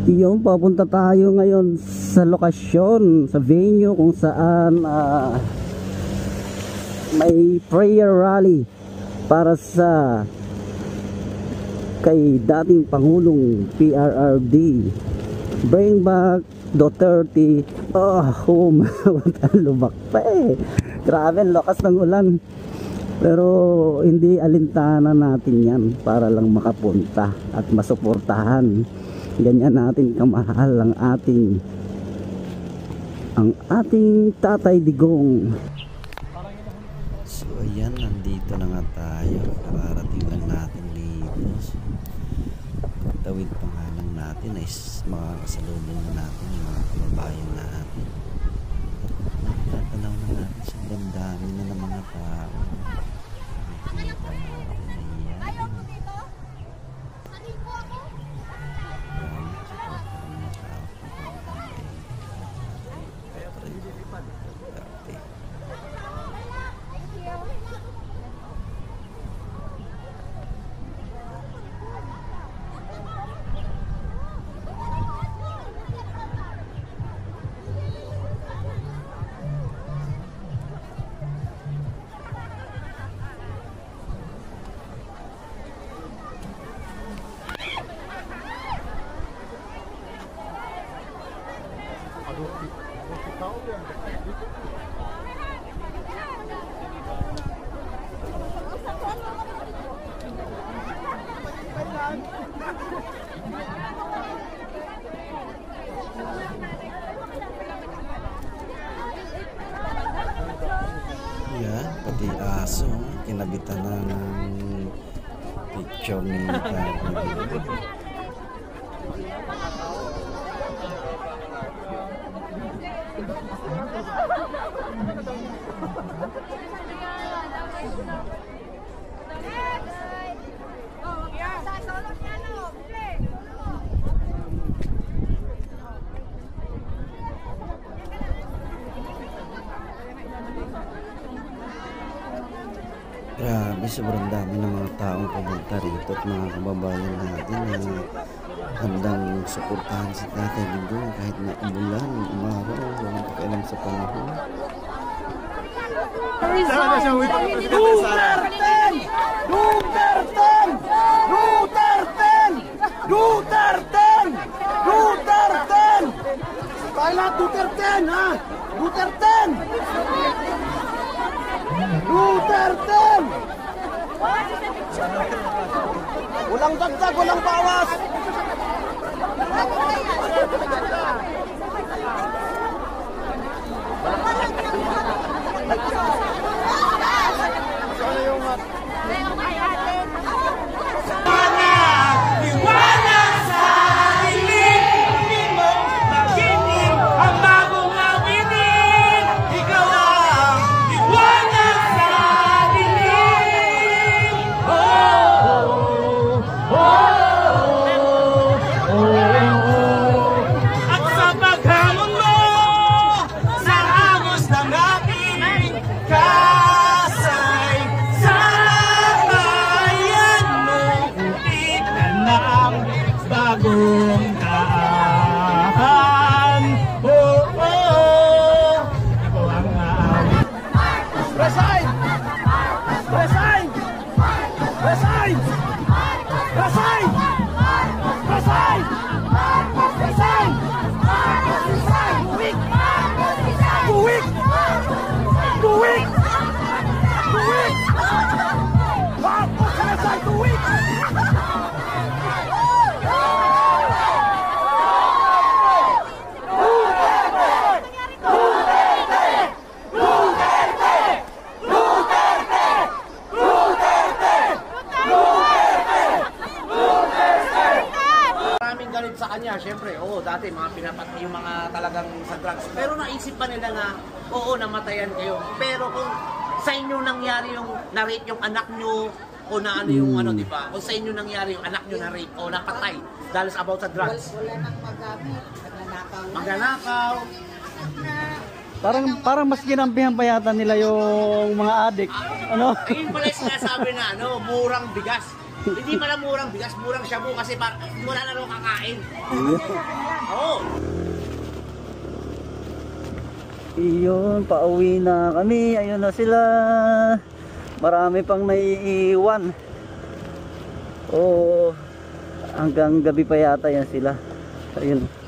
Yung papunta tayo ngayon sa lokasyon, sa venue kung saan may prayer rally para sa kay dating Pangulong PRRD, Bring Back Duterte. Home. Lubak pa eh. Grabe, lakas ng ulan. Pero hindi alintana natin yan para lang makapunta at masuportahan. Ganyan natin kamahal ang ating Tatay Digong. So ayan, nandito na nga tayo. Kararating lang natin dito. So, tawid pa nga lang natin ay makakasalubong na natin yung mga kababayan natin. Tatanaw na natin, sobrang dami na ng mga tao. Ayaw mo dito? Naligo ako? Yan, pati aso kinabitan na ng picture ni Grabe, sobrang dami ng mga taong pumunta rito at mga kababayan natin na handang suportahan si Tatay Digong kahit na umulan, umaraw, walang pakialam sa panahon. Kailan Duterte, ha? Duterte! Duterte! Walang dagdag, walang bawas! Sa kanya, syempre, dati mga pinapatay yung mga talagang sa drugs. Pero naisip pa nila na, namatayan kayo. Pero kung sa inyo nangyari yung na-rape yung anak nyo, o na ano yung di ba? Kung sa inyo nangyari yung anak nyo na-rape o napatay dahil about sa drugs. Wala nang magamit, magnanakaw. Parang mas ginampihan pa yata nila yung mga adik. Ano? Ayun pala yung sinasabi na, murang bigas. Hindi pala murang bigas, murang shabu kasi wala na raw kakain. Ayun. Oo. Iyon, pauwi na kami. Ayun na sila. Marami pang naiiwan. Oh, hanggang gabi pa yata yan sila. Ayun.